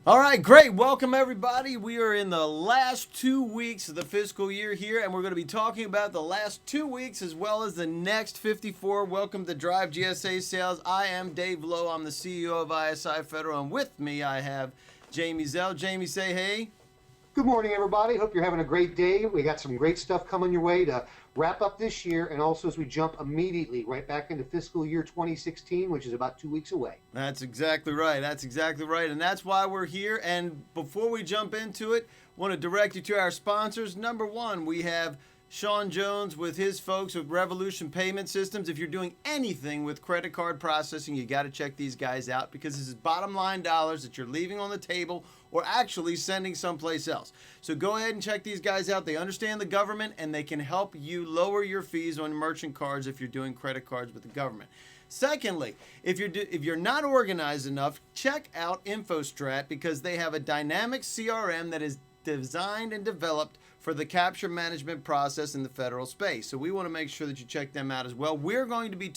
All right, great. Welcome, everybody. We are in the last 2 weeks of the fiscal year here, and we're going to be talking about the last 2 weeks as well as the next 54. Welcome to Drive GSA Sales. I am Dave Lowe. I'm the CEO of isiFederal, and with me I have Jamie Zell. Jamie, say hey. Good morning, everybody. Hope you're having a great day. We got some great stuff coming your way to wrap up this year, and also as we jump immediately right back into fiscal year 2016, which is about 2 weeks away. That's exactly right. That's exactly right. And that's why we're here. And before we jump into it, want to direct you to our sponsors. Number one, we have Sean Jones with his folks with Revolution Payment Systems. If you're doing anything with credit card processing, you got to check these guys out because this is bottom line dollars that you're leaving on the table or actually sending someplace else. So go ahead and check these guys out. They understand the government and they can help you lower your fees on merchant cards if you're doing credit cards with the government. Secondly, if you're not organized enough, check out InfoStrat because they have a dynamic CRM that is designed and developed for the capture management process in the federal space. So we want to make sure that you check them out as well. We're going to be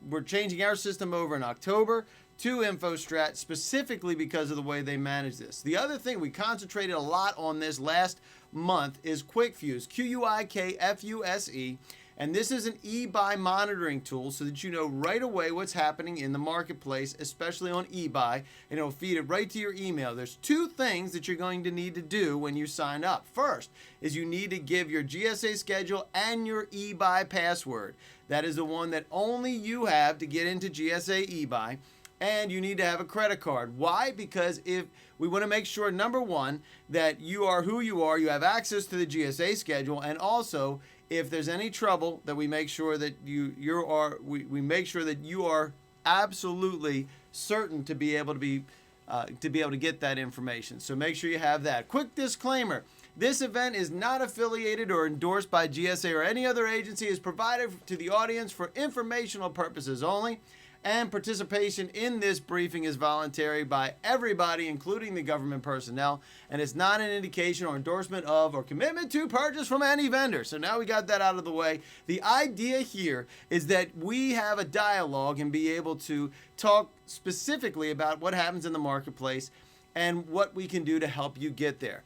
we're changing our system over in October to InfoStrat specifically because of the way they manage this. The other thing we concentrated a lot on this last month is QuikFuse, QuikFuse. And this is an eBuy monitoring tool so that you know right away what's happening in the marketplace, especially on eBuy, and it'll feed it right to your email. There's two things that you're going to need to do when you sign up. First is you need to give your GSA schedule and your eBuy password. That is the one that only you have to get into GSA eBuy. And you need to have a credit card. Why? Because if we want to make sure, number one, that you are who you are, you have access to the GSA schedule, and also if there's any trouble, that we make sure that we make sure that you are absolutely certain to be able to get that information. So make sure you have that. Quick disclaimer. This event is not affiliated or endorsed by GSA or any other agency. It is provided to the audience for informational purposes only. And participation in this briefing is voluntary by everybody, including the government personnel, and it's not an indication or endorsement of or commitment to purchase from any vendor. So now we got that out of the way. The idea here is that we have a dialogue and be able to talk specifically about what happens in the marketplace and what we can do to help you get there.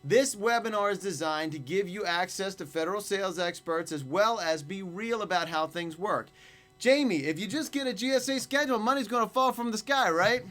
This webinar is designed to give you access to federal sales experts as well as be real about how things work. Jamie, if you just get a GSA schedule, money's going to fall from the sky, right?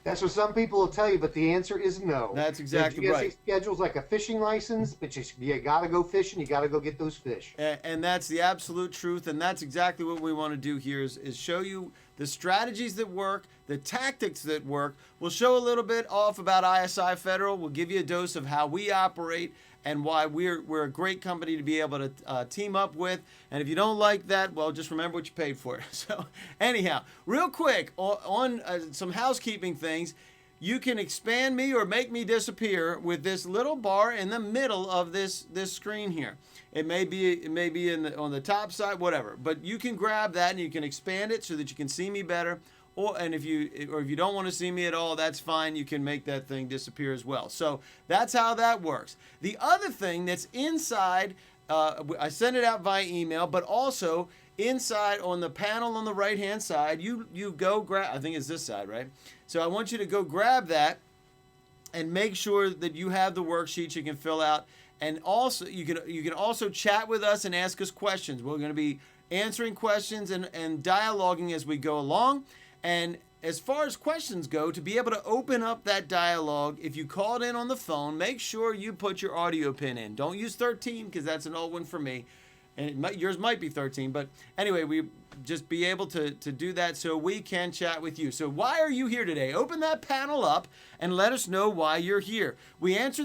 That's what some people will tell you, but the answer is no. That's exactly the GSA right. schedule's like a fishing license, but you got to go fishing. You got to go get those fish. And that's the absolute truth, and that's exactly what we want to do here is show you the strategies that work, the tactics that work. We'll show a little bit off about isiFederal. We'll give you a dose of how we operate and why we're a great company to be able to team up with. And if you don't like that, well, just remember what you paid for it. So anyhow, real quick on some housekeeping things. You can expand me or make me disappear with this little bar in the middle of this screen here. It may be on the top side, whatever. But you can grab that and you can expand it so that you can see me better. If you don't want to see me at all, that's fine. You can make that thing disappear as well. So that's how that works. The other thing that's inside, I send it out via email, but also inside on the panel on the right-hand side, you go grab, I think it's this side, right? So I want you to go grab that and make sure that you have the worksheets you can fill out. And also, you can also chat with us and ask us questions. We're going to be answering questions and dialoguing as we go along. And as far as questions go, to be able to open up that dialogue, if you called in on the phone, make sure you put your audio pin in. Don't use 13 because that's an old one for me. And yours might be 13. But anyway, we just be able to do that so we can chat with you. So why are you here today? Open that panel up and let us know why you're here. We asked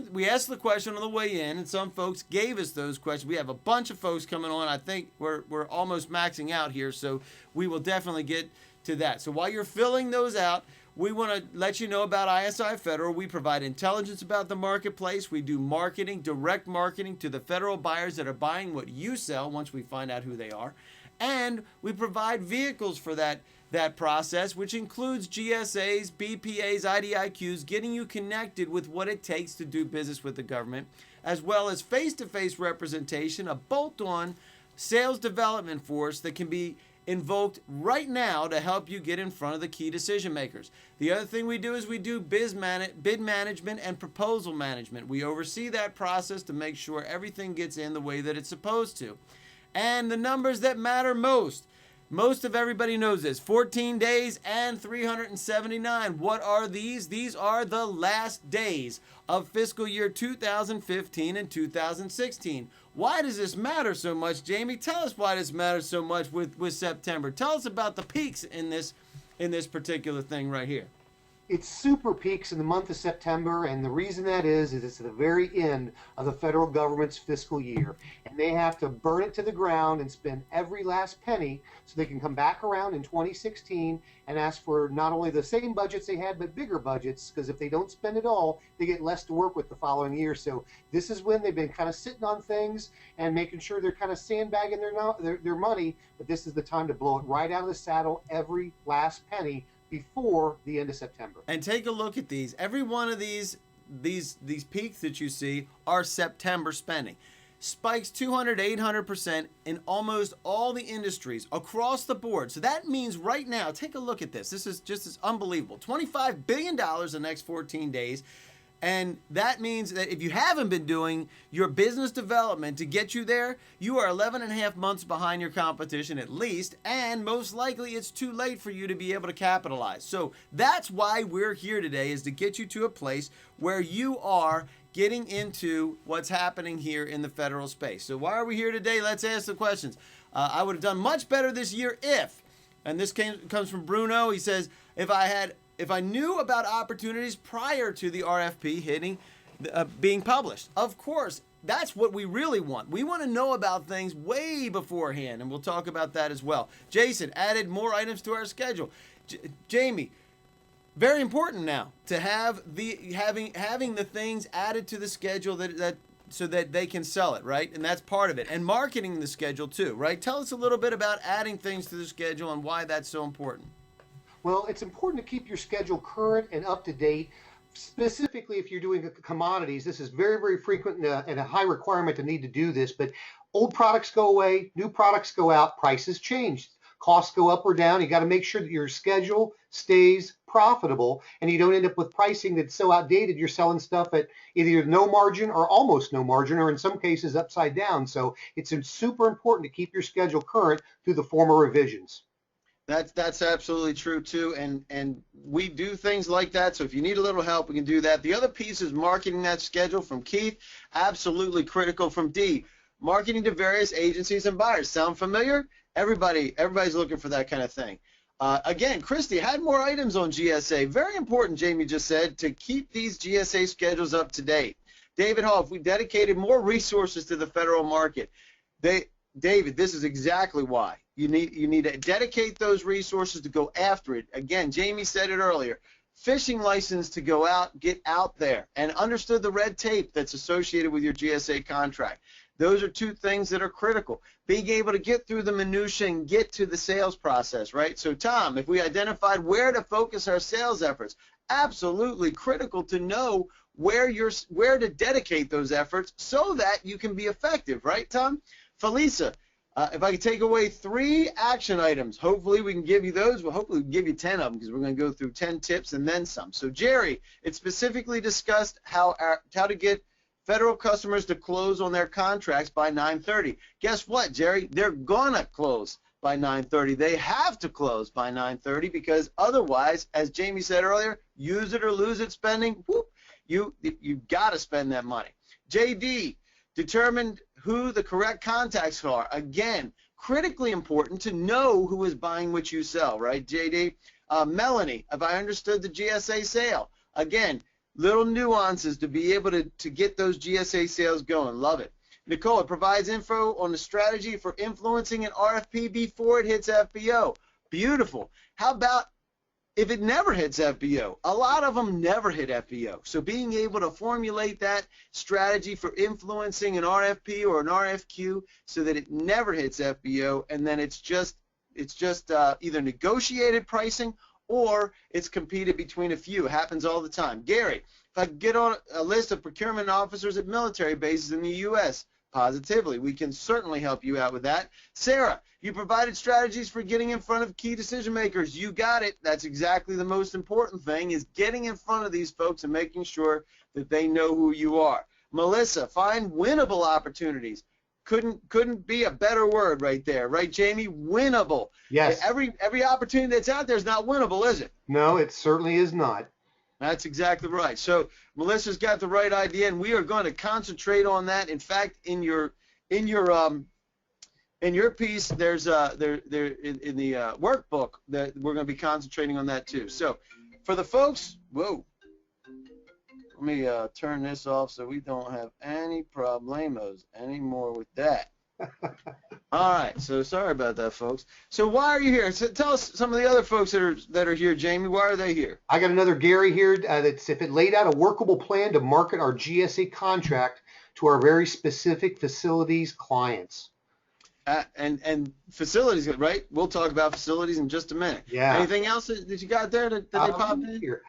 the question on the way in, and some folks gave us those questions. We have a bunch of folks coming on. I think we're almost maxing out here, so we will definitely get to that. So while you're filling those out, we want to let you know about isiFederal. We provide intelligence about the marketplace. We do marketing, direct marketing to the federal buyers that are buying what you sell once we find out who they are. And we provide vehicles for that process, which includes GSAs, BPAs, IDIQs, getting you connected with what it takes to do business with the government, as well as face-to-face representation, a bolt-on sales development force that can be invoked right now to help you get in front of the key decision makers. The other thing we do is we do bid management and proposal management. We oversee that process to make sure everything gets in the way that it's supposed to. And the numbers that matter most of everybody knows this: 14 days and 379. What are these? These are the last days of fiscal year 2015 and 2016. Why does this matter so much, Jamie? Tell us why this matters so much with September. Tell us about the peaks in this particular thing right here. It's super peaks in the month of September, and the reason that is it's the very end of the federal government's fiscal year, and they have to burn it to the ground and spend every last penny so they can come back around in 2016 and ask for not only the same budgets they had, but bigger budgets, because if they don't spend it all, they get less to work with the following year. So this is when they've been kind of sitting on things and making sure they're kind of sandbagging their money, but this is the time to blow it right out of the saddle, every last penny, before the end of September. And take a look at these. Every one of these peaks that you see are September spending. Spikes 200, 800% in almost all the industries across the board. So that means right now, take a look at this. This is just as unbelievable. $25 billion in the next 14 days. And that means that if you haven't been doing your business development to get you there, you are 11 and a half months behind your competition at least, and most likely it's too late for you to be able to capitalize. So that's why we're here today, is to get you to a place where you are getting into what's happening here in the federal space. So why are we here today? Let's ask the questions. I would have done much better this year if, and this comes from Bruno, he says, if I knew about opportunities prior to the RFP being published. Of course, that's what we really want. We want to know about things way beforehand, and we'll talk about that as well. Jason added more items to our schedule. Jamie, very important now to have having the things added to the schedule that so that they can sell it, right? And that's part of it. And marketing the schedule too, right? Tell us a little bit about adding things to the schedule and why that's so important. Well, it's important to keep your schedule current and up to date. Specifically, if you're doing commodities, this is very, very frequent and a high requirement to need to do this. But old products go away, new products go out, prices change, costs go up or down. You got to make sure that your schedule stays profitable and you don't end up with pricing that's so outdated you're selling stuff at either no margin or almost no margin, or in some cases upside down. So it's super important to keep your schedule current through the former revisions. That's absolutely true too, and we do things like that. So if you need a little help, we can do that. The other piece is marketing that schedule from Keith. Absolutely critical. From D, marketing to various agencies and buyers. Sound familiar? Everybody's looking for that kind of thing. Again, Christy had more items on GSA. Very important, Jamie just said, to keep these GSA schedules up to date. David Hall, if we dedicated more resources to the federal market, David, this is exactly why. You need to dedicate those resources to go after it. Again, Jamie said it earlier. Fishing license to go out, get out there, and understood the red tape that's associated with your GSA contract. Those are two things that are critical. Being able to get through the minutia and get to the sales process, right? So, Tom, if we identified where to focus our sales efforts, absolutely critical to know where to dedicate those efforts so that you can be effective, right, Tom? Felisa, if I could take away 3 action items, hopefully we can give you those. Well, hopefully we can give you 10 of them because we're going to go through 10 tips and then some. So, Jerry, it specifically discussed how to get federal customers to close on their contracts by 9:30. Guess what, Jerry? They're going to close by 9:30. They have to close by 9:30 because otherwise, as Jamie said earlier, use it or lose it spending, whoop, you've got to spend that money. JD, determined who the correct contacts are. Again, critically important to know who is buying what you sell, right, JD? Melanie, if I understood the GSA sale, again, little nuances to be able to get those GSA sales going. Love it. Nicole, it provides info on the strategy for influencing an RFP before it hits FBO. Beautiful. How about if it never hits FBO? A lot of them never hit FBO. So being able to formulate that strategy for influencing an RFP or an RFQ so that it never hits FBO, and then it's just either negotiated pricing or it's competed between a few. It happens all the time. Gary, if I get on a list of procurement officers at military bases in the U.S., Positively. We can certainly help you out with that. Sarah, you provided strategies for getting in front of key decision makers. You got it. That's exactly the most important thing, is getting in front of these folks and making sure that they know who you are. Melissa, find winnable opportunities. Couldn't be a better word right there, right, Jamie? Winnable. Yes. Every opportunity that's out there is not winnable, is it? No, it certainly is not. That's exactly right. So Melissa's got the right idea, and we are going to concentrate on that. In fact, in your piece, there's in the workbook that we're going to be concentrating on that too. So for the folks, whoa, let me turn this off so we don't have any problemos anymore with that. All right, so sorry about that, folks. So why are you here? So tell us some of the other folks that are here, Jamie. Why are they here? I got another Gary here that's if it laid out a workable plan to market our GSA contract to our very specific facilities clients. And facilities, right? We'll talk about facilities in just a minute. Yeah. Anything else that you got there that they popped in? Here.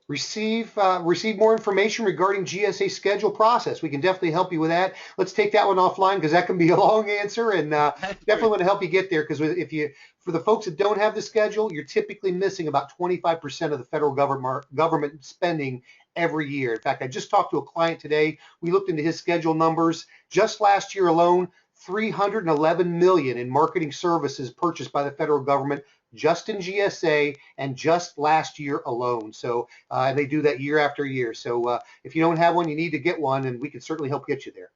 Receive more information regarding GSA schedule process. We can definitely help you with that. Let's take that one offline because that can be a long answer, and definitely want to help you get there, because for the folks that don't have the schedule, you're typically missing about 25% of the federal government spending every year. In fact, I just talked to a client today. We looked into his schedule numbers. Just last year alone, $311 million in marketing services purchased by the federal government just in GSA and just last year alone. So they do that year after year. So if you don't have one, you need to get one, and we can certainly help get you there.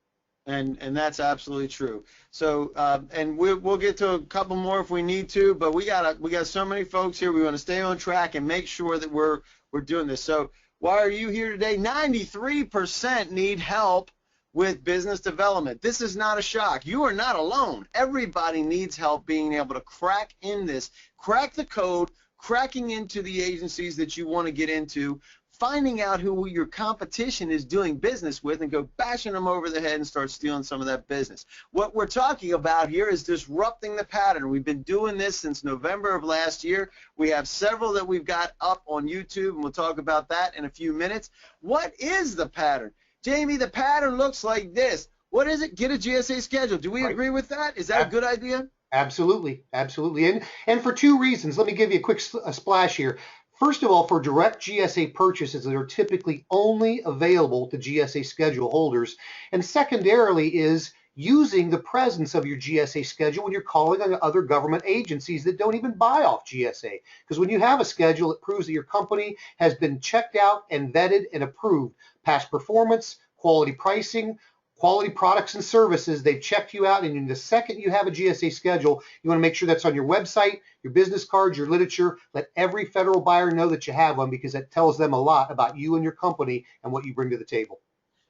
And that's absolutely true. So and we'll get to a couple more if we need to, but we got so many folks here. We want to stay on track and make sure that we're doing this. So why are you here today? 93% need help with business development. This is not a shock. You are not alone. Everybody needs help being able to crack the code, cracking into the agencies that you want to get into, finding out who your competition is doing business with, and go bashing them over the head and start stealing some of that business. What we're talking about here is disrupting the pattern. We've been doing this since November of last year. We have several that we've got up on YouTube, and we'll talk about that in a few minutes. What is the pattern? Jamie, the pattern looks like this. What is it? Get a GSA schedule. Do we agree with that? Is that a good idea? Absolutely. Absolutely. And for two reasons, let me give you a quick splash here. First of all, for direct GSA purchases that are typically only available to GSA schedule holders. And secondarily is using the presence of your GSA schedule when you're calling on other government agencies that don't even buy off GSA. Because when you have a schedule, it proves that your company has been checked out and vetted and approved. Past performance, quality pricing, quality products and services, they've checked you out, and in the second you have a GSA schedule, you want to make sure that's on your website, your business cards, your literature. Let every federal buyer know that you have one, because that tells them a lot about you and your company and what you bring to the table.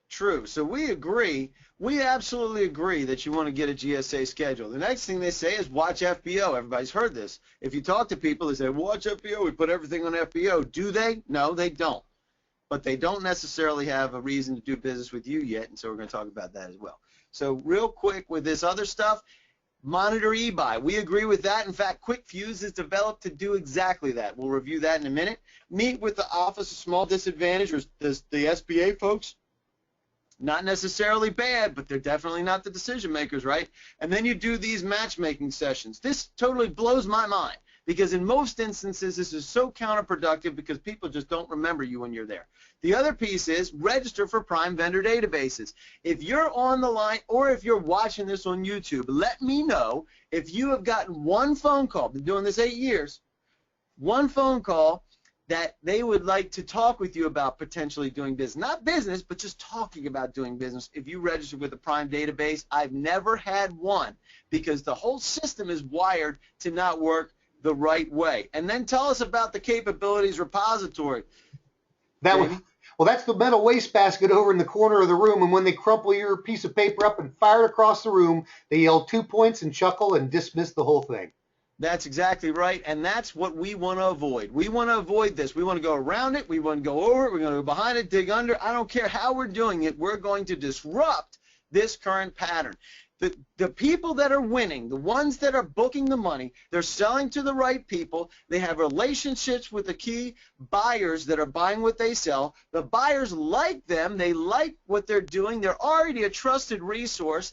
True. So we agree. We absolutely agree that you want to get a GSA schedule. The next thing they say is watch FBO. Everybody's heard this. If you talk to people, they say, watch FBO. We put everything on FBO. Do they? No, they don't. But they don't necessarily have a reason to do business with you yet, and so we're going to talk about that as well. So real quick with this other stuff, monitor eBuy. We agree with that. In fact, QuikFuse is developed to do exactly that. We'll review that in a minute. Meet with the Office of Small Disadvantage, or the SBA folks. Not necessarily bad, but they're definitely not the decision makers, right? And then you do these matchmaking sessions. This totally blows my mind, because in most instances this is so counterproductive because people just don't remember you when you're there. The other piece is register for prime vendor databases. If you're on the line or if you're watching this on YouTube, let me know if you have gotten one phone call, been doing this 8 years, one phone call that they would like to talk with you about potentially doing business. Not business, but just talking about doing business. If you register with a prime database, I've never had one, because the whole system is wired to not work the right way. And then tell us about the capabilities repository. Well, that's the metal wastebasket over in the corner of the room, and when they crumple your piece of paper up and fire it across the room, they yell 2 points and chuckle and dismiss the whole thing. That's exactly right, and that's what we want to avoid. We want to avoid this. We want to go around it. We want to go over it. We're going to go behind it, dig under. I don't care how we're doing it. We're going to disrupt this current pattern. The people that are winning, the ones that are booking the money, they're selling to the right people. They have relationships with the key buyers that are buying what they sell. The buyers like them. They like what they're doing. They're already a trusted resource.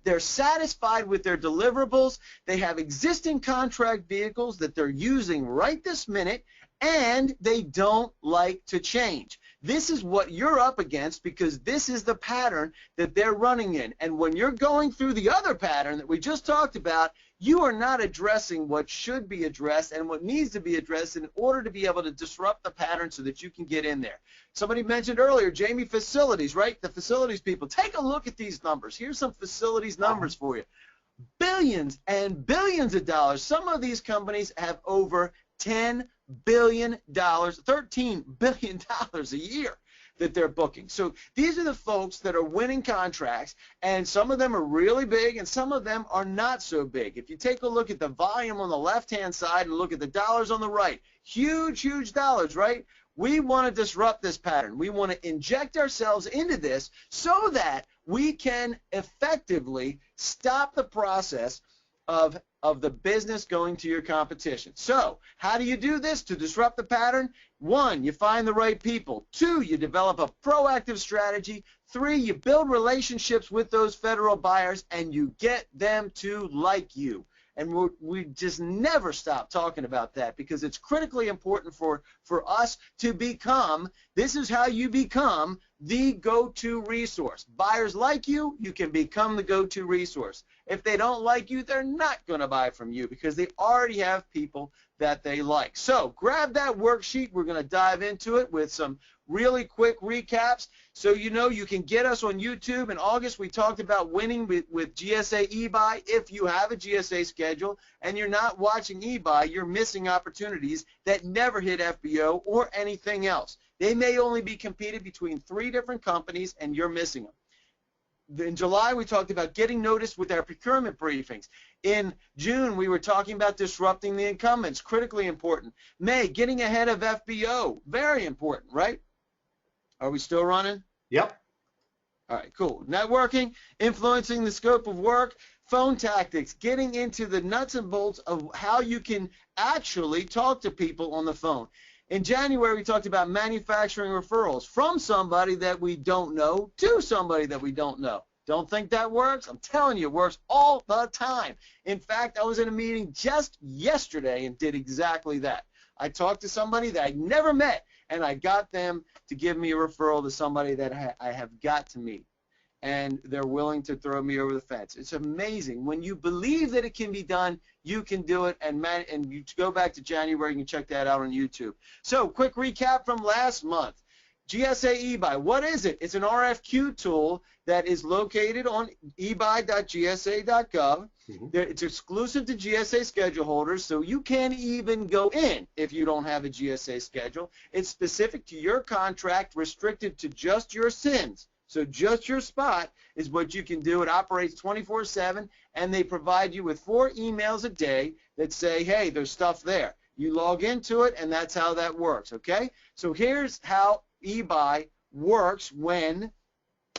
They're satisfied with their deliverables. They have existing contract vehicles that they're using right this minute, and they don't like to change. This is what you're up against because this is the pattern that they're running in. And when you're going through the other pattern that we just talked about, you are not addressing what should be addressed and what needs to be addressed in order to be able to disrupt the pattern so that you can get in there. Somebody mentioned earlier, Jamie, facilities, right? The facilities people. Take a look at these numbers. Here's some facilities numbers for you. Billions and billions of dollars. Some of these companies have over $10 billion, $13 billion a year that they're booking. So these are the folks that are winning contracts, and some of them are really big and some of them are not so big. If you take a look at the volume on the left-hand side and look at the dollars on the right, huge, huge dollars, right? We want to disrupt this pattern. We want to inject ourselves into this so that we can effectively stop the process of the business going to your competition. So how do you do this to disrupt the pattern? 1, you find the right people. 2, you develop a proactive strategy. 3, you build relationships with those federal buyers and you get them to like you. And we just never stop talking about that because it's critically important for us to become, this is how you become the go-to resource. Buyers like you, you can become the go-to resource. If they don't like you, they're not going to buy from you because they already have people that they like. So grab that worksheet. We're going to dive into it with some really quick recaps. So you know you can get us on YouTube. In August, we talked about winning with GSA eBuy. If you have a GSA schedule and you're not watching eBuy, you're missing opportunities that never hit FBO or anything else. They may only be competed between 3 different companies, and you're missing them. In July, we talked about getting noticed with our procurement briefings. In June, we were talking about disrupting the incumbents, critically important. May, getting ahead of FBO, very important, right? Are we still running? Yep. All right, cool. Networking, influencing the scope of work, phone tactics, getting into the nuts and bolts of how you can actually talk to people on the phone. In January, we talked about manufacturing referrals from somebody that we don't know to somebody that we don't know. Don't think that works? I'm telling you, it works all the time. In fact, I was in a meeting just yesterday and did exactly that. I talked to somebody that I never met, and I got them to give me a referral to somebody that I have got to meet. And they're willing to throw me over the fence. It's amazing. When you believe that it can be done, you can do it. And you go back to January, you can check that out on YouTube. So, quick recap from last month. GSA eBuy, what is it? It's an RFQ tool that is located on ebuy.gsa.gov. It's exclusive to GSA schedule holders, so you can't even go in if you don't have a GSA schedule. It's specific to your contract, restricted to just your SINs. So just your spot is what you can do. It operates 24/7, and they provide you with 4 emails a day that say, hey, there's stuff there. You log into it, and that's how that works, okay? So here's how eBuy works when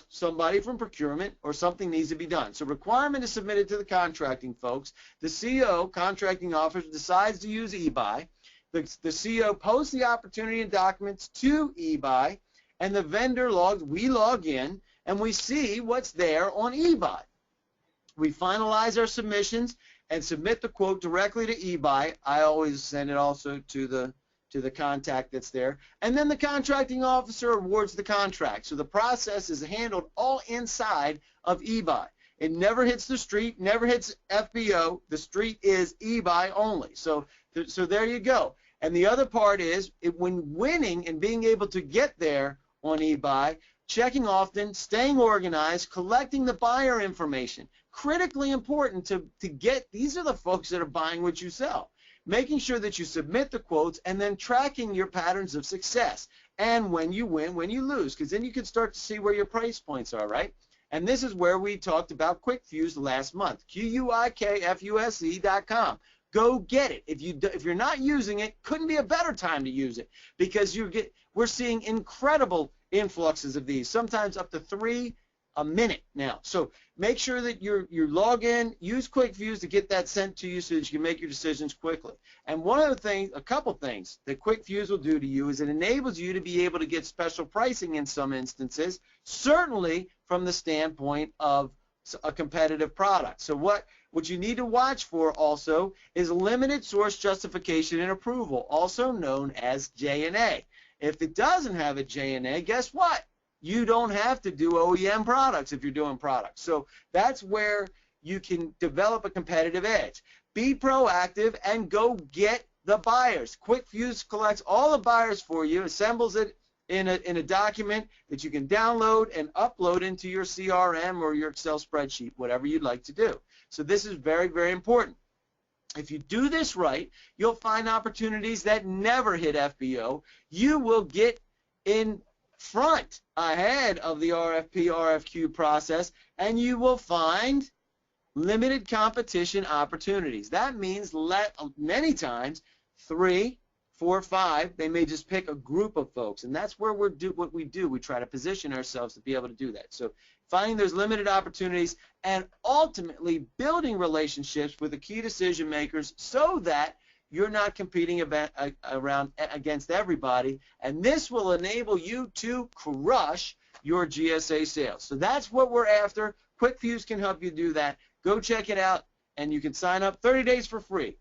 somebody from procurement or something needs to be done. So requirement is submitted to the contracting folks. The CO, contracting officer, decides to use eBuy. The CO posts the opportunity and documents to eBuy, and the vendor we log in, and we see what's there on eBuy. We finalize our submissions and submit the quote directly to eBuy. I always send it also to the contact that's there. And then the contracting officer awards the contract. So the process is handled all inside of eBuy. It never hits the street, never hits FBO. The street is eBuy only. So there you go. And the other part is, when winning and being able to get there on eBuy, checking often, staying organized, collecting the buyer information. Critically important to get, these are the folks that are buying what you sell. Making sure that you submit the quotes and then tracking your patterns of success. And when you win, when you lose, because then you can start to see where your price points are, right? And this is where we talked about QuikFuse last month, QuikFuse.com. Go get it. If you're not using it, couldn't be a better time to use it, because we're seeing incredible influxes of these, sometimes up to 3 a minute now. So make sure that you log in, use QuikFuse to get that sent to you so that you can make your decisions quickly. And one of the things, a couple things that QuikFuse will do to you is it enables you to be able to get special pricing in some instances, certainly from the standpoint of a competitive product. So what you need to watch for also is limited source justification and approval, also known as J&A. If it doesn't have a J&A, guess what? You don't have to do OEM products if you're doing products. So that's where you can develop a competitive edge. Be proactive and go get the buyers. QuikFuse collects all the buyers for you, assembles it in a document that you can download and upload into your CRM or your Excel spreadsheet, whatever you'd like to do. So this is very, very important. If you do this right, you'll find opportunities that never hit FBO. You will get in front ahead of the RFP, RFQ process, and you will find limited competition opportunities. That means many times 3, 4, 5, they may just pick a group of folks, and that's where what we do. We try to position ourselves to be able to do that. So finding those limited opportunities and ultimately building relationships with the key decision makers so that you're not competing against everybody, and this will enable you to crush your GSA sales. So that's what we're after. QuikFuse can help you do that. Go check it out, and you can sign up 30 days for free.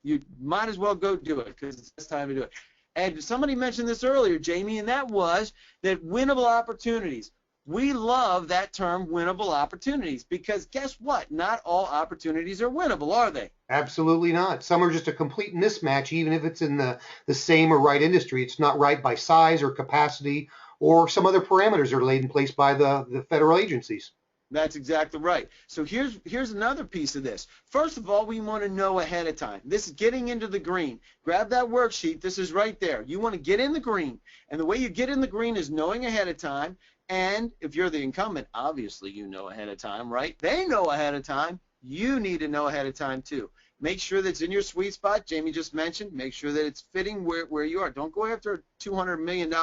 You might as well go do it because it's this time to do it. And somebody mentioned this earlier, Jamie, and that was that winnable opportunities. We love that term, winnable opportunities, because guess what? Not all opportunities are winnable, are they? Absolutely not. Some are just a complete mismatch, even if it's in the same or right industry. It's not right by size or capacity, or some other parameters are laid in place by the federal agencies. That's exactly right. So here's another piece of this. First of all, we want to know ahead of time. This is getting into the green. Grab that worksheet. This is right there. You want to get in the green. And the way you get in the green is knowing ahead of time. And if you're the incumbent, obviously you know ahead of time, right? They know ahead of time. You need to know ahead of time too. Make sure that it's in your sweet spot. Jamie just mentioned. Make sure that it's fitting where you are. Don't go after a $200 million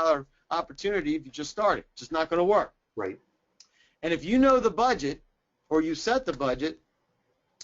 opportunity if you just started. It's just not going to work. Right. And if you know the budget or you set the budget,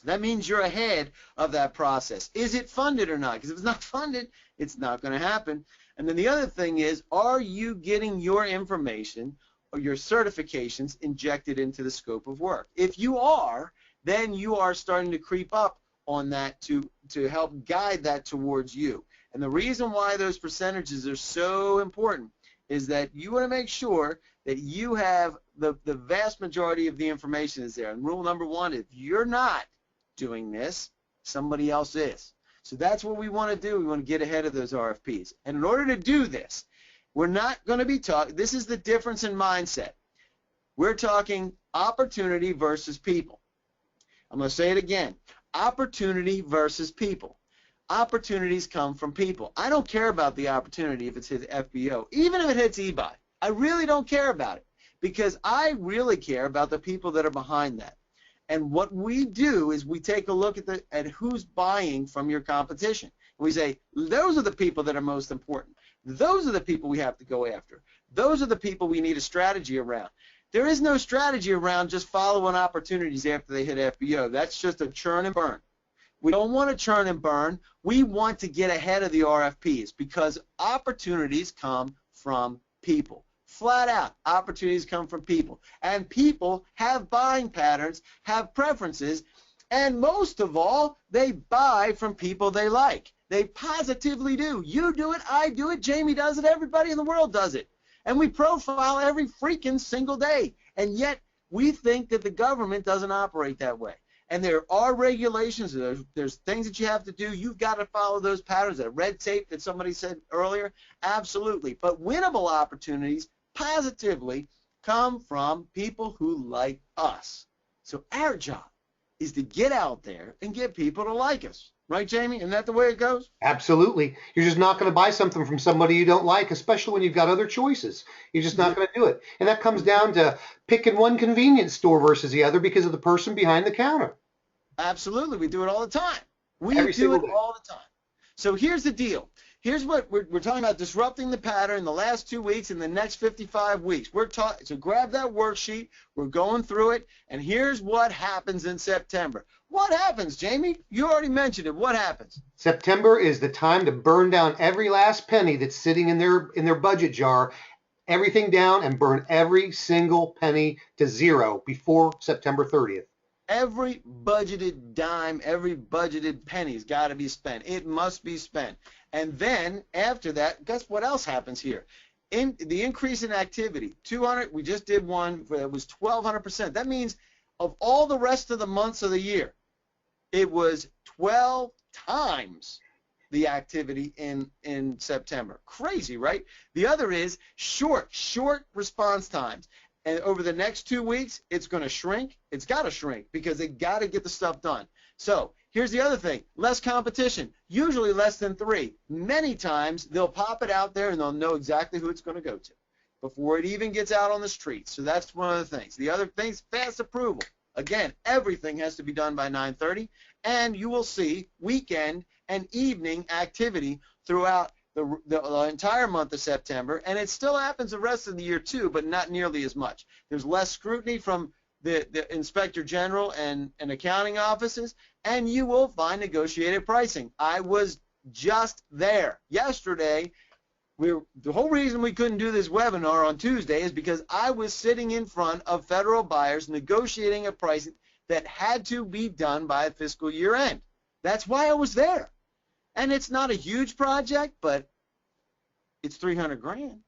that means you're ahead of that process. Is it funded or not? Because if it's not funded, it's not going to happen. And then the other thing is, are you getting your information or your certifications injected into the scope of work? If you are, then you are starting to creep up on that to help guide that towards you. And the reason why those percentages are so important is that you want to make sure that you have the vast majority of the information is there. And rule number one, if you're not doing this, somebody else is. So that's what we want to do. We want to get ahead of those RFPs. And in order to do this, we're not going to be talking, this is the difference in mindset. We're talking opportunity versus people. I'm going to say it again. Opportunity versus people. Opportunities come from people. I don't care about the opportunity if it's hit FBO, even if it hits eBuy. I really don't care about it because I really care about the people that are behind that. And what we do is we take a look at who's buying from your competition. We say, those are the people that are most important. Those are the people we have to go after. Those are the people we need a strategy around. There is no strategy around just following opportunities after they hit FBO. That's just a churn and burn. We don't want to churn and burn. We want to get ahead of the RFPs because opportunities come from people. Flat out, opportunities come from people. And people have buying patterns, have preferences, and most of all, they buy from people they like. They positively do. You do it, I do it, Jamie does it, everybody in the world does it. And we profile every freaking single day. And yet, we think that the government doesn't operate that way. And there are regulations, there's things that you have to do. You've got to follow those patterns, that red tape that somebody said earlier, absolutely. But winnable opportunities positively come from people who like us. So our job is to get out there and get people to like us. Right, Jamie? Isn't that the way it goes? Absolutely. You're just not going to buy something from somebody you don't like, especially when you've got other choices. You're just not going to do it. And that comes down to picking one convenience store versus the other because of the person behind the counter. Absolutely. We do it all the time. We Every do it day. all the time. So here's the deal. here's what we're talking about: disrupting the pattern in the last 2 weeks and the next 55 weeks. So grab that worksheet. We're going through it, and here's what happens in September. What happens, Jamie? You already mentioned it. What happens? September is the time to burn down every last penny that's sitting in their budget jar, everything down, and burn every single penny to zero before September 30th. Every budgeted dime, every budgeted penny's got to be spent. It must be spent. And then after that, guess what else happens here? In the increase in activity, 200. We just did one that was 1,200%. That means of all the rest of the months of the year, it was 12 times the activity in September. Crazy, right? The other is short response times. And over the next 2 weeks, it's going to shrink. It's got to shrink because they got to get the stuff done. So here's the other thing. Less competition, usually less than 3. Many times they'll pop it out there and they'll know exactly who it's going to go to before it even gets out on the streets. So that's one of the things. The other thing's fast approval. Again, everything has to be done by 9:30, and you will see weekend and evening activity throughout the entire month of September, and it still happens the rest of the year too, but not nearly as much. There's less scrutiny from the Inspector General and accounting offices, and you will find negotiated pricing. I was just there yesterday. The whole reason we couldn't do this webinar on Tuesday is because I was sitting in front of federal buyers negotiating a price that had to be done by fiscal year end. That's why I was there. And it's not a huge project, but it's 300 grand.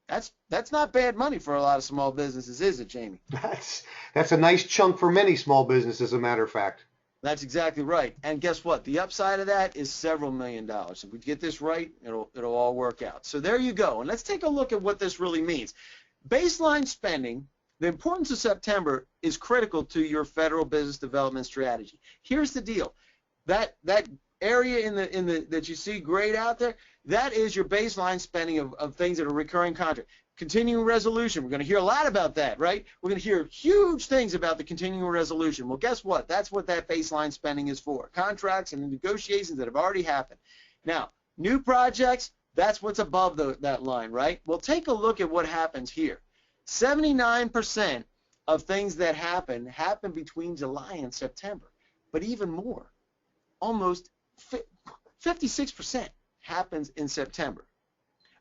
That's not bad money for a lot of small businesses, is it, Jamie? That's a nice chunk for many small businesses, as a matter of fact. That's exactly right. And guess what? The upside of that is several $1 million. If we get this right, it'll all work out. So there you go. And let's take a look at what this really means. Baseline spending, the importance of September is critical to your federal business development strategy. Here's the deal. That area that you see grayed out there, that is your baseline spending of things that are recurring contract. Continuing resolution, we're going to hear a lot about that, right? We're going to hear huge things about the continuing resolution. Well, guess what? That's what that baseline spending is for. Contracts and the negotiations that have already happened. Now, new projects, that's what's above that line, right? Well, take a look at what happens here. 79% of things that happen between July and September, but even more, almost 56% happens in September.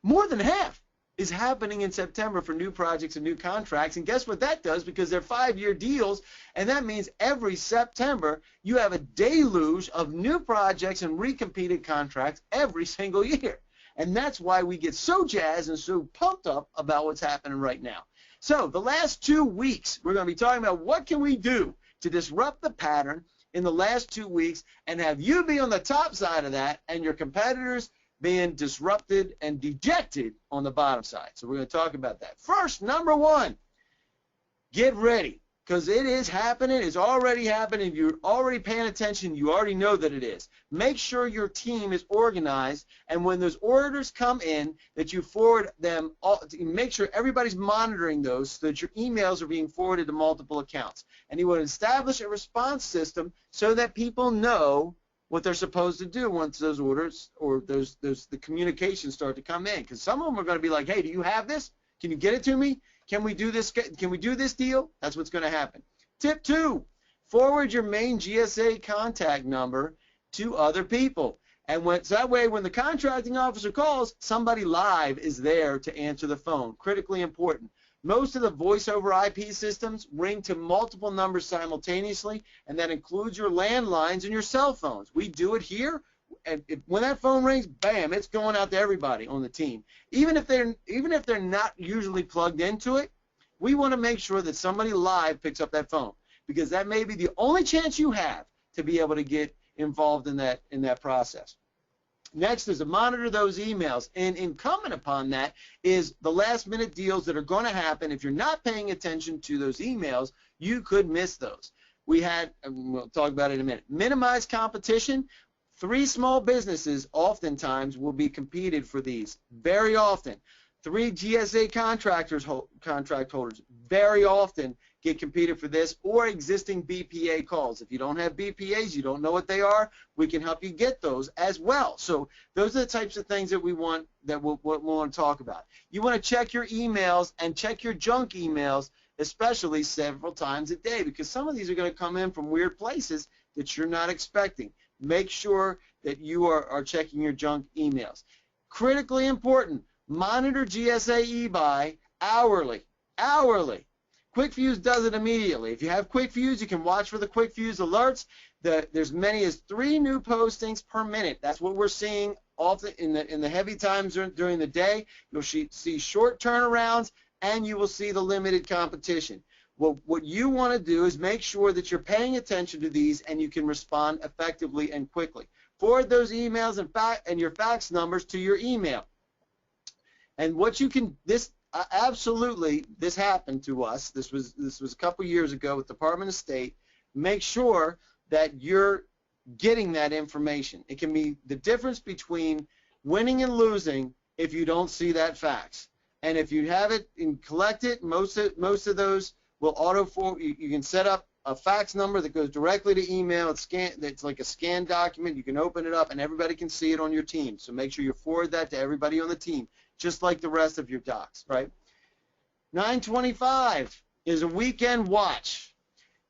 More than half is happening in September for new projects and new contracts. And guess what that does? Because they're 5-year deals, and that means every September you have a deluge of new projects and recompeted contracts every single year. And that's why we get so jazzed and so pumped up about what's happening right now. So the last 2 weeks, we're going to be talking about what can we do to disrupt the pattern in the last 2 weeks and have you be on the top side of that and your competitors being disrupted and dejected on the bottom side. So we're going to talk about that. First, number 1, get ready, because it is happening. It's already happening. If you're already paying attention, you already know that it is. Make sure your team is organized, and when those orders come in, that you forward them, make sure everybody's monitoring those so that your emails are being forwarded to multiple accounts. And you will establish a response system so that people know what they're supposed to do once those orders or the communications start to come in. Because some of them are going to be like, hey, do you have this? Can you get it to me? Can we do this? Can we do this deal? That's what's going to happen. Tip 2, forward your main GSA contact number to other people. And so that way when the contracting officer calls, somebody live is there to answer the phone. Critically important. Most of the voice over IP systems ring to multiple numbers simultaneously, and that includes your landlines and your cell phones. We do it here, and when that phone rings, bam, it's going out to everybody on the team. Even if they're not usually plugged into it, we want to make sure that somebody live picks up that phone, because that may be the only chance you have to be able to get involved in that process. Next is to monitor those emails, and incumbent upon that is the last-minute deals that are going to happen. If you're not paying attention to those emails, you could miss those. We had, and we'll talk about it in a minute, minimize competition. 3 small businesses oftentimes will be competed for these, very often. 3 GSA contract holders very often get competed for this, or existing BPA calls. If you don't have BPAs, you don't know what they are, we can help you get those as well. So those are the types of things that we want, that we'll want to talk about. You want to check your emails and check your junk emails, especially several times a day, because some of these are going to come in from weird places that you're not expecting. Make sure that you are checking your junk emails. Critically important, monitor GSA eBuy hourly. QuikFuse does it immediately. If you have QuikFuse, you can watch for the QuikFuse alerts. There's many as 3 new postings per minute. That's what we're seeing often in the heavy times during the day. You'll see short turnarounds, and you will see the limited competition. Well, what you want to do is make sure that you're paying attention to these and you can respond effectively and quickly. Forward those emails and your fax numbers to your email. And what you can, absolutely, this happened to us. This was a couple years ago with Department of State. Make sure that you're getting that information. It can be the difference between winning and losing if you don't see that fax. And if you have it and collect it, most of those will auto-forward. You can set up a fax number that goes directly to email. It's like a scanned document. You can open it up and everybody can see it on your team. So make sure you forward that to everybody on the team, just like the rest of your docs, right? 9/25 is a weekend watch.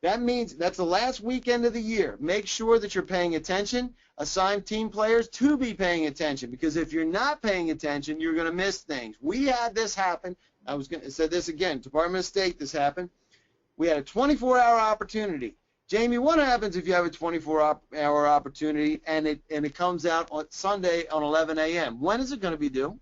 That means that's the last weekend of the year. Make sure that you're paying attention. Assign team players to be paying attention, because if you're not paying attention, you're going to miss things. We had this happen. I was going to say this again. Department of State, this happened. We had a 24-hour opportunity. Jamie, what happens if you have a 24-hour opportunity and it comes out on Sunday on 11 a.m.? When is it going to be due?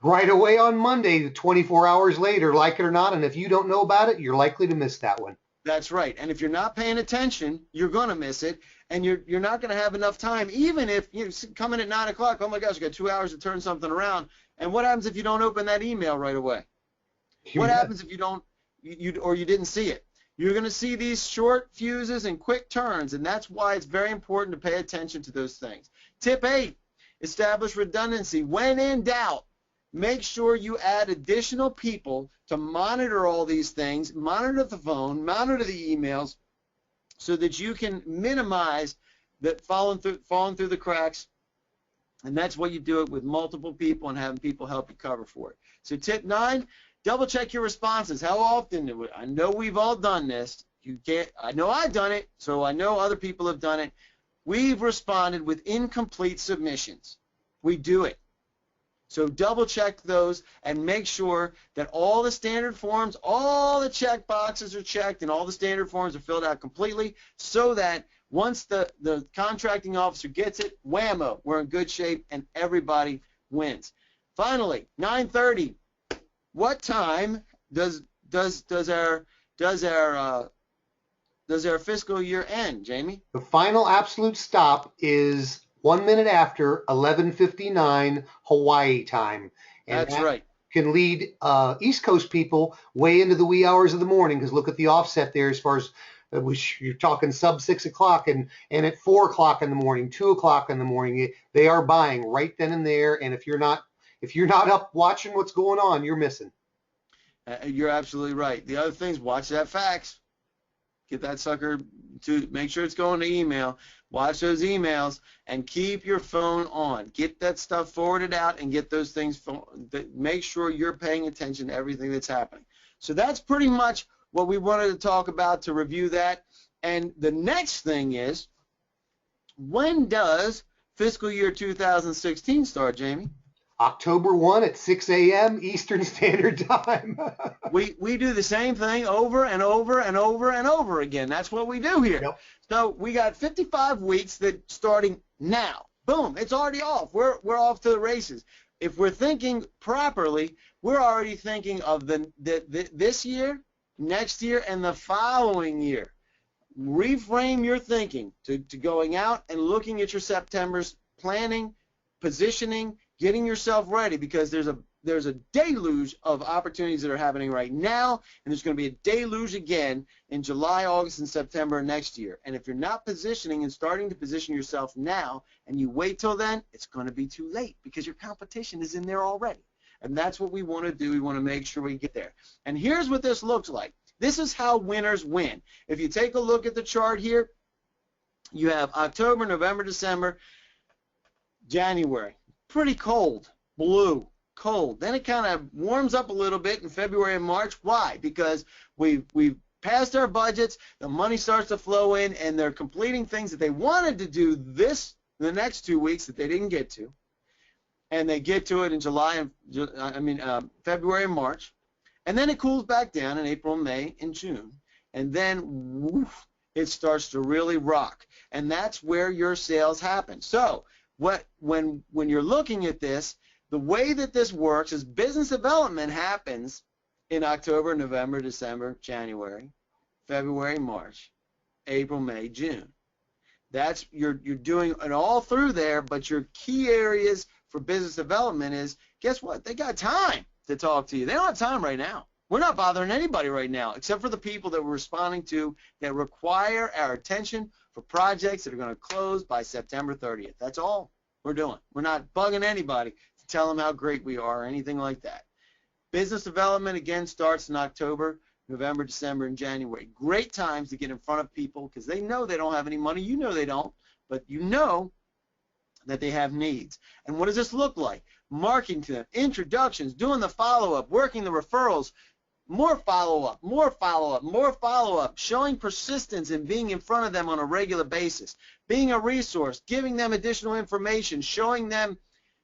Right away on Monday, 24 hours later, like it or not, and if you don't know about it, you're likely to miss that one. That's right. And if you're not paying attention, you're going to miss it, and you're not going to have enough time, even if you come in at 9 o'clock, oh my gosh, you got 2 hours to turn something around. And what happens if you don't open that email right away? What happens if you don't, or you didn't see it? You're going to see these short fuses and quick turns, and that's why it's very important to pay attention to those things. Tip 8, establish redundancy. When in doubt, make sure you add additional people to monitor all these things, monitor the phone, monitor the emails, so that you can minimize that falling through the cracks. And that's what you do it with multiple people and having people help you cover for it. So tip 9, double check your responses. How often? I know we've all done this. I know I've done it, so I know other people have done it. We've responded with incomplete submissions. We do it. So double check those and make sure that all the standard forms, all the check boxes are checked and all the standard forms are filled out completely, so that once the contracting officer gets it, whammo, we're in good shape and everybody wins. Finally, 9:30. What time does our fiscal year end, Jamie? The final absolute stop is 1 minute after 11:59 Hawaii time. And that's right. Can lead East Coast people way into the wee hours of the morning, because look at the offset there as far as you're talking sub 6 o'clock and at 4 o'clock in the morning, 2 o'clock in the morning, they are buying right then and there. And if you're not up watching what's going on, you're missing. You're absolutely right. The other thing is watch that fax. Get that sucker to make sure it's going to email. Watch those emails and keep your phone on. Get that stuff forwarded out and get those things. Make sure you're paying attention to everything that's happening. So that's pretty much what we wanted to talk about to review that. And the next thing is, when does fiscal year 2016 start, Jamie? October 1 at 6 a.m. Eastern Standard Time. we do the same thing over and over and over and over again. That's what we do here. Yep. So we got 55 weeks that starting now. Boom, it's already off. We're off to the races. If we're thinking properly, we're already thinking of this year, next year, and the following year. Reframe your thinking to going out and looking at your September's planning, positioning, getting yourself ready, because there's a deluge of opportunities that are happening right now, and there's going to be a deluge again in July, August, and September next year. And if you're not positioning and starting to position yourself now and you wait till then, it's going to be too late, because your competition is in there already. And that's what we want to do. We want to make sure we get there. And here's what this looks like. This is how winners win. If you take a look at the chart here, you have October, November, December, January. Pretty cold, blue, cold. Then it kind of warms up a little bit in February and March. Why? Because we've passed our budgets, the money starts to flow in, and they're completing things that they wanted to do the next 2 weeks that they didn't get to. And they get to it in February and March. And then it cools back down in April, May, and June. And then woof, it starts to really rock. And that's where your sales happen. So when you're looking at this, the way that this works is business development happens in October, November, December, January, February, March, April, May, June. That's you're doing it all through there, but your key areas for business development is, guess what? They got time to talk to you. They don't have time right now. We're not bothering anybody right now, except for the people that we're responding to that require our attention for projects that are going to close by September 30th. That's all we're doing. We're not bugging anybody to tell them how great we are or anything like that. Business development, again, starts in October, November, December, and January. Great times to get in front of people because they know they don't have any money. You know they don't, but you know that they have needs. And what does this look like? Marketing to them, introductions, doing the follow-up, working the referrals, more follow-up, more follow-up, more follow-up, showing persistence and being in front of them on a regular basis, being a resource, giving them additional information, showing them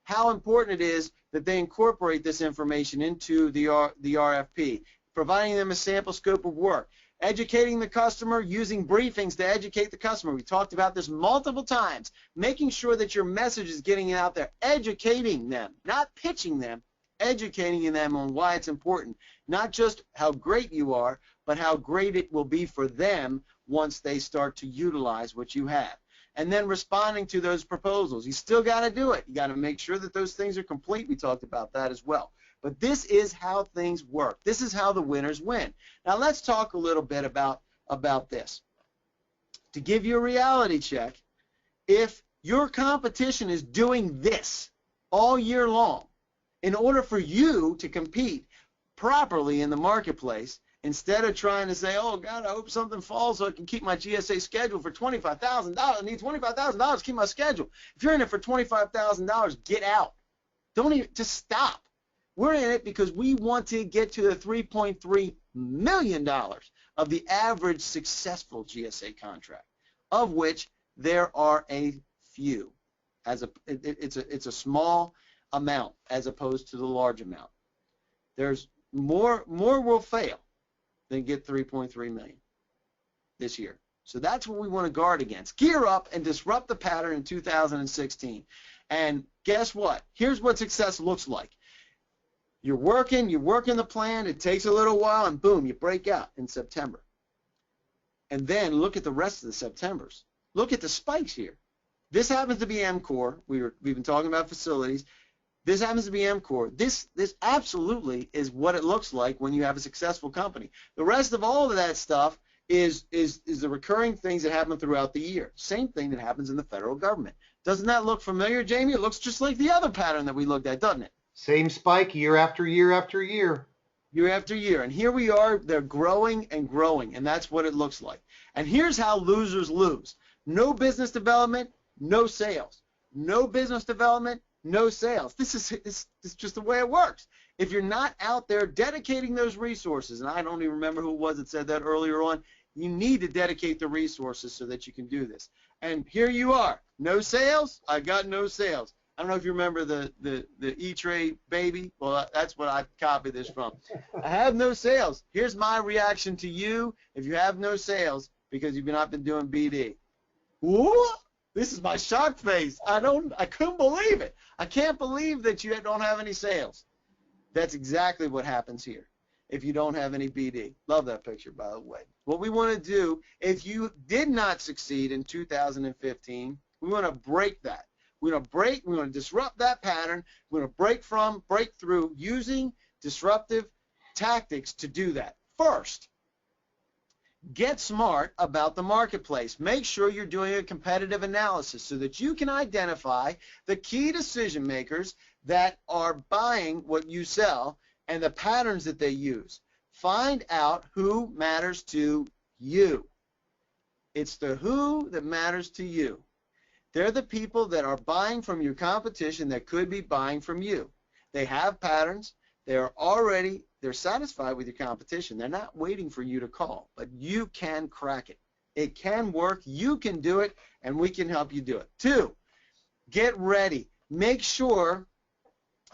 how important it is that they incorporate this information into the RFP, providing them a sample scope of work, educating the customer, using briefings to educate the customer. We talked about this multiple times, making sure that your message is getting out there, educating them, not pitching them, educating them on why it's important, not just how great you are, but how great it will be for them once they start to utilize what you have. And then responding to those proposals. You still got to do it. You got to make sure that those things are complete. We talked about that as well. But this is how things work. This is how the winners win. Now let's talk a little bit about this. To give you a reality check, if your competition is doing this all year long, in order for you to compete properly in the marketplace, instead of trying to say, oh, God, I hope something falls so I can keep my GSA schedule for $25,000. I need $25,000 to keep my schedule. If you're in it for $25,000, get out. Don't even, just stop. We're in it because we want to get to the $3.3 million of the average successful GSA contract, of which there are a few. It's a small amount as opposed to the large amount. There's more will fail than get 3.3 million this year. So that's what we want to guard against. Gear up and disrupt the pattern in 2016. And guess what? Here's what success looks like. You're working the plan, it takes a little while, and boom, you break out in September. And then look at the rest of the Septembers. Look at the spikes here. This happens to be MCore. We've been talking about facilities. This happens to be MCore. This absolutely is what it looks like when you have a successful company. The rest of all of that stuff is the recurring things that happen throughout the year. Same thing that happens in the federal government. Doesn't that look familiar, Jamie? It looks just like the other pattern that we looked at, doesn't it? Same spike year after year after year. Year after year. And here we are, they're growing and growing, and that's what it looks like. And here's how losers lose. No business development, no sales. No business development, no sales. This is just the way it works. If you're not out there dedicating those resources, and I don't even remember who it was that said that earlier on, you need to dedicate the resources so that you can do this. And here you are. No sales? I got no sales. I don't know if you remember the E-Trade baby. Well, that's what I copied this from. I have no sales. Here's my reaction to you if you have no sales because you've not been doing BD. What? This is my shocked face. I couldn't believe it. I can't believe that you don't have any sales. That's exactly what happens here if you don't have any BD. Love that picture, by the way. What we want to do, if you did not succeed in 2015, we want to break that. We're going to disrupt that pattern. We're going to break through using disruptive tactics to do that. First, Get smart about the marketplace. Make sure you're doing a competitive analysis so that you can identify the key decision makers that are buying what you sell and the patterns that they use. Find out who matters to you. It's the who that matters to you. They're the people that are buying from your competition that could be buying from you. They have patterns. They're satisfied with your competition. They're not waiting for you to call, but you can crack it. It can work. You can do it, and we can help you do it. 2, get ready. Make sure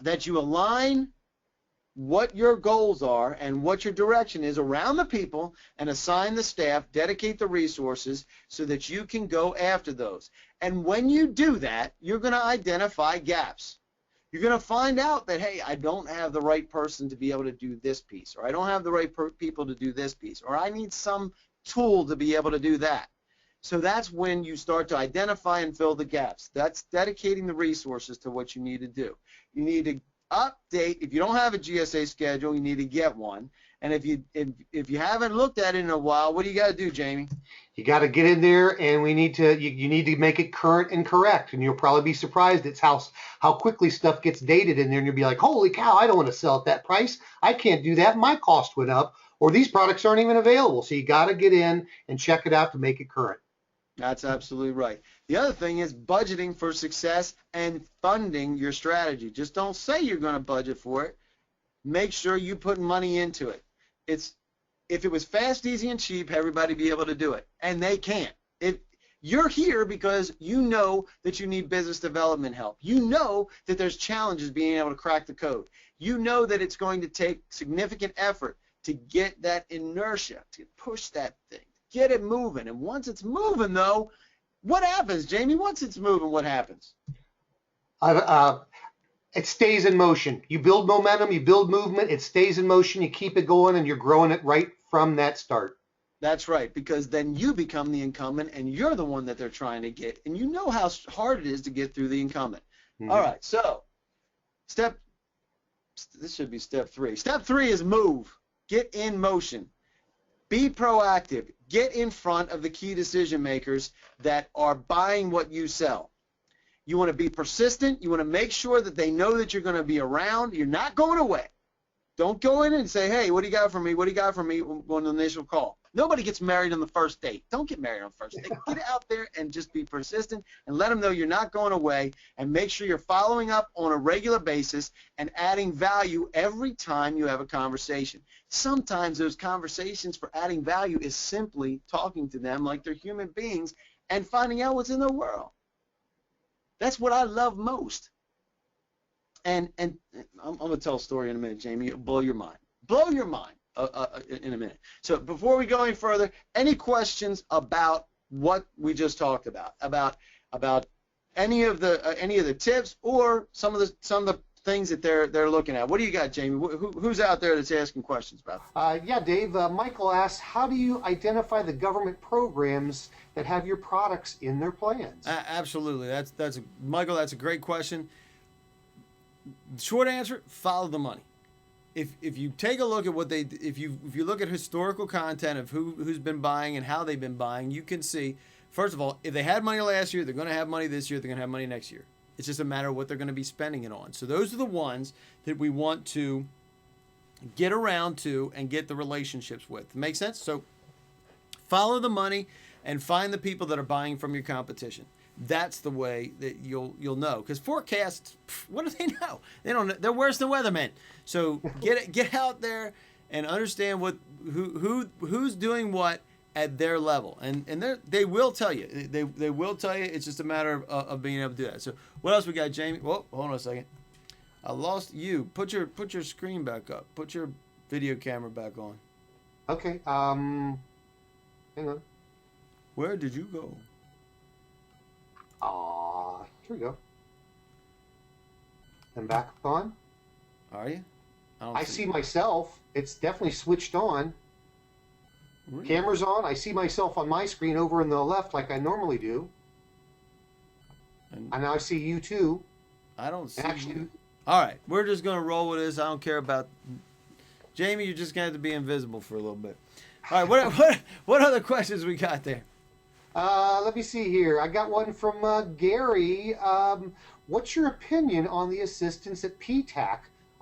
that you align what your goals are and what your direction is around the people and assign the staff, dedicate the resources so that you can go after those. And when you do that, you're going to identify gaps. You're going to find out that, hey, I don't have the right person to be able to do this piece, or I don't have the right people to do this piece, or I need some tool to be able to do that. So that's when you start to identify and fill the gaps. That's dedicating the resources to what you need to do. You need to update. If you don't have a GSA schedule, you need to get one. And if you haven't looked at it in a while, what do you got to do, Jamie? You got to get in there, and we need to. You need to make it current and correct. And you'll probably be surprised at how quickly stuff gets dated in there, and you'll be like, "Holy cow! I don't want to sell at that price. I can't do that. My cost went up, or these products aren't even available." So you got to get in and check it out to make it current. That's absolutely right. The other thing is budgeting for success and funding your strategy. Just don't say you're going to budget for it. Make sure you put money into it. If it was fast, easy, and cheap, everybody would be able to do it, and they can't. You're here because you know that you need business development help. You know that there's challenges being able to crack the code. You know that it's going to take significant effort to get that inertia, to push that thing, get it moving. And once it's moving, though, what happens, Jamie? Once it's moving, what happens? It stays in motion. You build momentum, you build movement, it stays in motion, you keep it going, and you're growing it right from that start. That's right, because then you become the incumbent, and you're the one that they're trying to get, and you know how hard it is to get through the incumbent. Mm-hmm. All right, so this should be step 3. Step 3 is move. Get in motion. Be proactive. Get in front of the key decision makers that are buying what you sell. You want to be persistent. You want to make sure that they know that you're going to be around. You're not going away. Don't go in and say, hey, what do you got for me? What do you got for me on the initial call? Nobody gets married on the first date. Don't get married on the first date. Get out there and just be persistent and let them know you're not going away, and make sure you're following up on a regular basis and adding value every time you have a conversation. Sometimes those conversations for adding value is simply talking to them like they're human beings and finding out what's in their world. That's what I love most. And I'm going to tell a story in a minute, Jamie. It'll blow your mind. Blow your mind in a minute. So before we go any further, any questions about what we just talked about any of the tips or some of the things that they're looking at? What do you got, Jamie? Who's out there that's asking questions about? Yeah, Dave. Michael asks, how do you identify the government programs that have your products in their plans? Absolutely. Michael. That's a great question. Short answer: follow the money. If you take a look at if you look at historical content of who's been buying and how they've been buying, you can see, first of all, if they had money last year, they're going to have money this year. They're going to have money next year. It's just a matter of what they're going to be spending it on. So those are the ones that we want to get around to and get the relationships with. Make sense? So follow the money and find the people that are buying from your competition. That's the way that you'll know. Because forecasts, what do they know? They don't know. They're worse than weathermen. So get out there and understand who's doing what at their level, and they will tell you. They will tell you. It's just a matter of being able to do that. So what else we got, Jamie? Whoa, hold on a second. I lost you. Put your screen back up. Put your video camera back on. Okay. Hang on. Where did you go? Here we go. I'm back on. Are you? I see myself. It's definitely switched on. Really? Camera's on. I see myself on my screen over in the left like I normally do. And now I see you too. I don't see you. All right. We're just going to roll with this. I don't care about... Jamie, you're just going to have to be invisible for a little bit. All right, what other questions we got there? Let me see here. I got one from Gary. What's your opinion on the assistance that PTAC,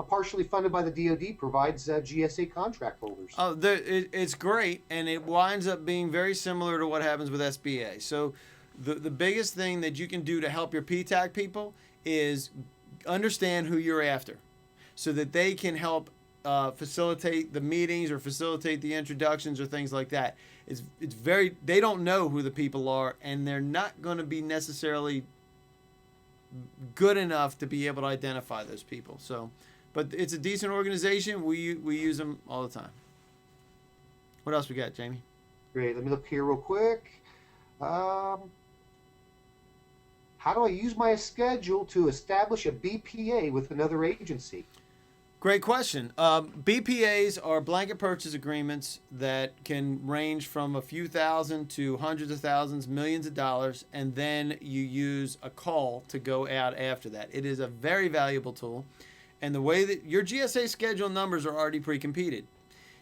partially funded by the DoD, provides GSA contract holders? Oh, it's great, and it winds up being very similar to what happens with SBA. So the biggest thing that you can do to help your PTAC people is understand who you're after so that they can help facilitate the meetings or facilitate the introductions or things like that. It's very, they don't know who the people are, and they're not going to be necessarily good enough to be able to identify those people. So, but it's a decent organization. We use them all the time. What else we got, Jamie? Great. Let me look here real quick. How do I use my schedule to establish a BPA with another agency? Great question. BPAs are blanket purchase agreements that can range from a few thousand to hundreds of thousands, millions of dollars, and then you use a call to go out after that. It is a very valuable tool, and the way that your GSA schedule numbers are already pre-competed.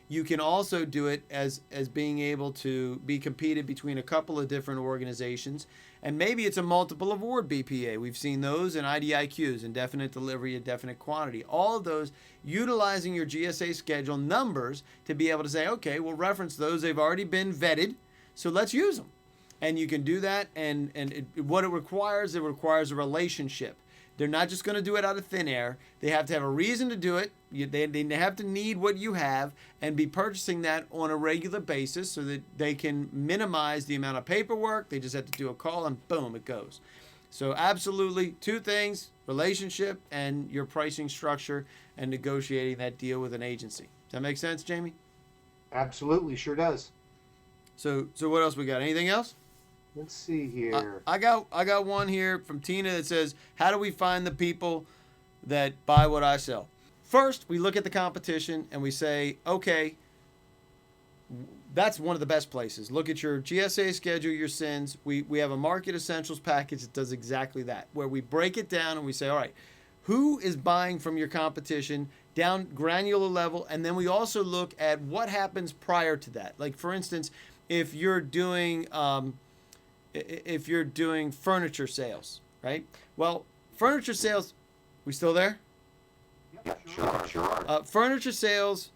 You can also do it as being able to be competed between a couple of different organizations, and maybe it's a multiple award BPA. We've seen those in IDIQs, indefinite delivery, indefinite quantity. All of those utilizing your GSA schedule numbers to be able to say, okay, we'll reference those. They've already been vetted, so let's use them. And you can do that, and what it requires a relationship. They're not just going to do it out of thin air. They have to have a reason to do it. They have to need what you have and be purchasing that on a regular basis so that they can minimize the amount of paperwork. They just have to do a call and boom, it goes. So absolutely, two things: relationship and your pricing structure and negotiating that deal with an agency. Does that make sense, Jamie? Absolutely, sure does. So what else we got? Anything else? Let's see here. I got one here from Tina that says, how do we find the people that buy what I sell? First, we look at the competition and we say, okay, that's one of the best places. Look at your GSA schedule, your SINs. We have a market essentials package that does exactly that, where we break it down and we say, all right, who is buying from your competition down granular level? And then we also look at what happens prior to that. Like, for instance, if you're doing furniture sales, right? Well, furniture sales, we still there? Yep, sure. Furniture sales,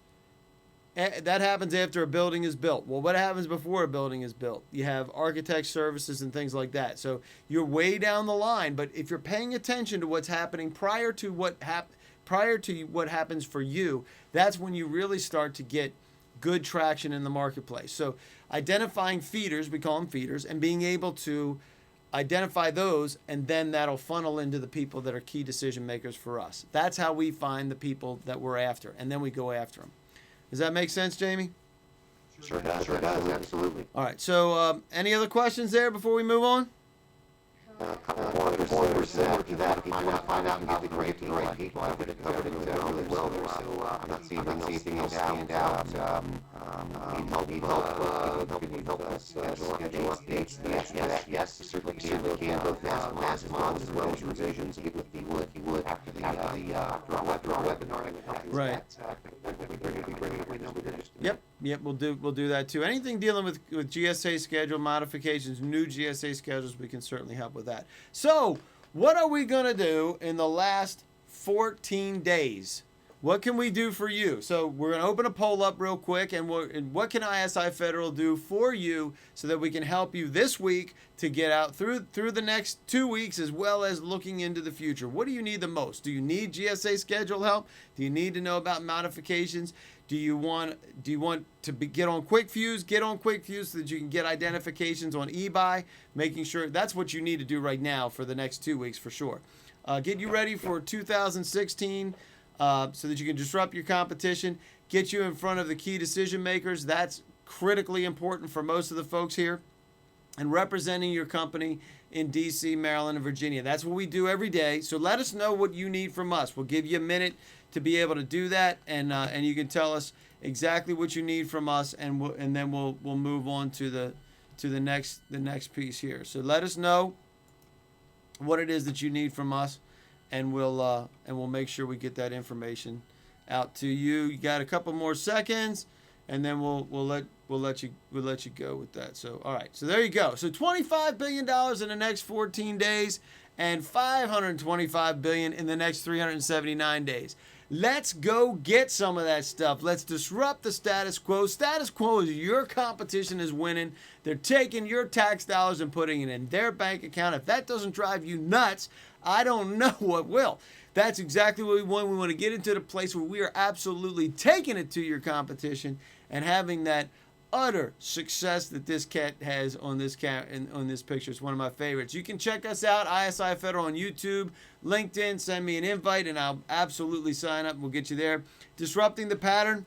that happens after a building is built. Well, what happens before a building is built? You have architect services and things like that. So you're way down the line, but if you're paying attention to what's happening prior to what happens for you, that's when you really start to get good traction in the marketplace. So identifying feeders, we call them feeders, and being able to identify those, and then that'll funnel into the people that are key decision makers for us. That's how we find the people that we're after, and then we go after them. Does that make sense, Jamie? Sure does, absolutely. All right, so any other questions there before we move on? A couple more similar to that. If you want to find out and get the right people, I would have covered it really well there. So I'm not seeing anything else stand out. Need help schedule updates. Yes, certainly can both last month as well as revisions. If you would after our webinar. Right. Yep, we'll do that too. Anything dealing with GSA schedule modifications, new GSA schedules, we can certainly help with that. So, what are we going to do in the last 14 days? What can we do for you? So we're going to open a poll up real quick, and what can isiFederal do for you so that we can help you this week to get out through the next 2 weeks, as well as looking into the future? What do you need the most? Do you need GSA schedule help? Do you need to know about modifications? Do you want to get on QuikFuse? Get on QuikFuse so that you can get identifications on eBuy, making sure that's what you need to do right now for the next 2 weeks for sure. Get you ready for 2016 so that you can disrupt your competition, get you in front of the key decision makers. That's critically important for most of the folks here. And representing your company in DC, Maryland, and Virginia. That's what we do every day. So let us know what you need from us. We'll give you a minute to be able to do that, and you can tell us exactly what you need from us, and then we'll move on to the next piece here. So let us know what it is that you need from us, and we'll make sure we get that information out to you. You got a couple more seconds, and then we'll let we'll let you go with that. So all right, so there you go. So $25 billion in the next 14 days, and $525 billion in the next 379 days. Let's go get some of that stuff. Let's disrupt the status quo. Status quo is your competition is winning. They're taking your tax dollars and putting it in their bank account. If that doesn't drive you nuts, I don't know what will. That's exactly what we want. We want to get into the place where we are absolutely taking it to your competition and having that utter success that this cat has on this on this picture. It's one of my favorites. You can check us out, isiFederal on YouTube, LinkedIn. Send me an invite and I'll absolutely sign up. We'll get you there. Disrupting the pattern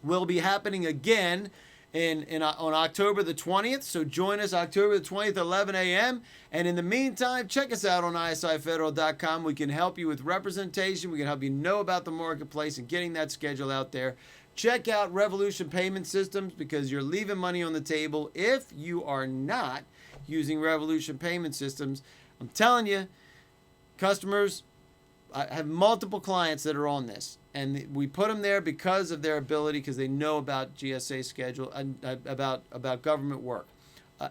will be happening again on October the 20th. So join us October the 20th, 11 a.m. And in the meantime, check us out on isiFederal.com. We can help you with representation. We can help you know about the marketplace and getting that schedule out there. Check out Revolution Payment Systems because you're leaving money on the table if you are not using Revolution Payment Systems. I'm telling you, customers, I have multiple clients that are on this, and we put them there because of their ability, because they know about GSA schedule and about government work.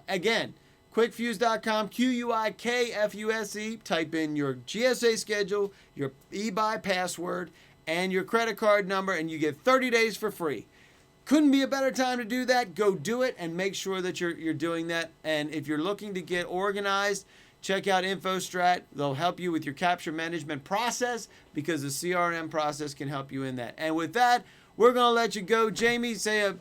Again, QuikFuse.com, QuikFuse. Type in your GSA schedule, your eBuy password, and your credit card number, and you get 30 days for free. Couldn't be a better time to do that. Go do it and make sure that you're doing that. And if you're looking to get organized, check out InfoStrat. They'll help you with your capture management process because the CRM process can help you in that. And with that, we're going to let you go. Jamie, say a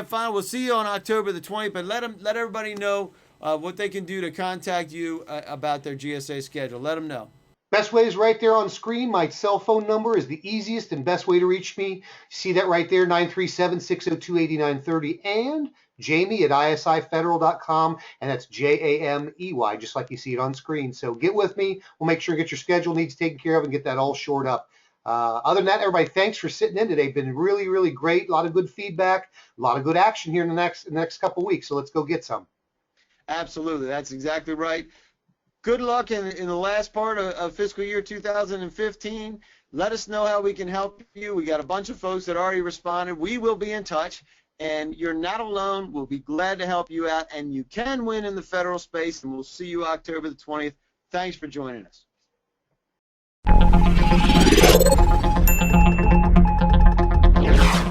final. We'll see you on October the 20th, but let everybody know what they can do to contact you about their GSA schedule. Let them know. Best way is right there on screen. My cell phone number is the easiest and best way to reach me. See that right there, 937-602-8930. And Jamie at isiFederal.com, and that's Jamey, just like you see it on screen. So get with me. We'll make sure to get your schedule needs taken care of and get that all shored up. Other than that, everybody, thanks for sitting in today. Been really, really great. A lot of good feedback, a lot of good action here in the next couple of weeks. So let's go get some. Absolutely. That's exactly right. Good luck in the last part of fiscal year 2015. Let us know how we can help you. We got a bunch of folks that already responded. We will be in touch, and you're not alone. We'll be glad to help you out, and you can win in the federal space, and we'll see you October the 20th. Thanks for joining us.